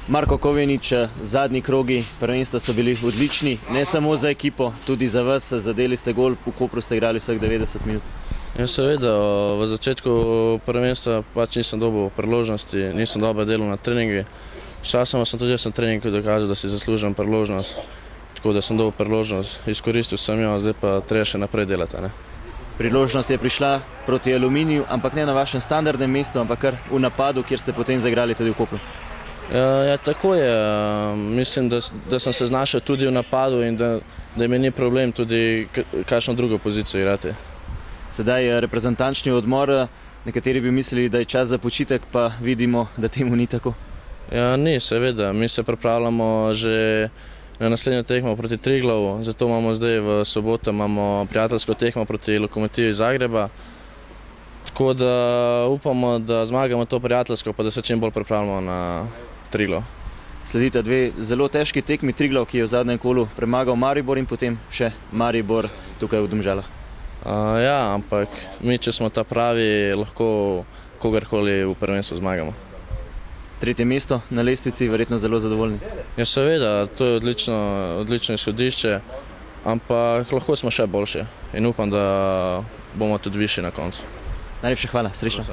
Marko Kovenič, zadnji krogi prvenstva so bili odlični, ne samo za ekipo, tudi za vas, zadeli ste gol, v Kopru ste igrali vseh 90 minut. Ja, seveda, v začetku prvenstva pač nisem dobil priložnosti, nisem dobro delal na treningi. Sčasoma sem tudi jaz na treningu dokazal, da si zaslužim priložnost, tako da sem dobil priložnost, izkoristil sem jo, zdaj pa treba še naprej delati. Priložnost je prišla proti Aluminiju, ampak ne na vašem standardnem mestu, ampak kar v napadu, kjer ste potem zaigrali tudi v Kopru. Ja, tako je. Mislim, da sem se znašel tudi v napadu in da mi ni problem tudi kakšno drugo pozicijo igrati. Sedaj reprezentančni odmor, nekateri bi mislili, da je čas za počitek, pa vidimo, da temu ni tako. Ja, ni, seveda. Mi se pripravljamo že na naslednjo tekmo proti Triglavu, zato imamo zdaj v soboto prijateljsko tekmo proti Lokomotivi Zagreba. Tako da upamo, da zmagamo to prijateljsko, pa da se čim bolj pripravljamo na Triglav. Sledita dve zelo težki tekmi, Triglav, ki je v zadnjem kolu premagal Maribor, in potem še Maribor tukaj v Domžalah. Ja, ampak mi, če smo ta pravi, lahko kogarkoli v prvenstvu zmagamo. Tretje mesto na lestvici, verjetno zelo zadovoljni. Ja, seveda, to je odlično izhodišče, ampak lahko smo še boljši in upam, da bomo tudi višji na koncu. Najlepša hvala, srečno.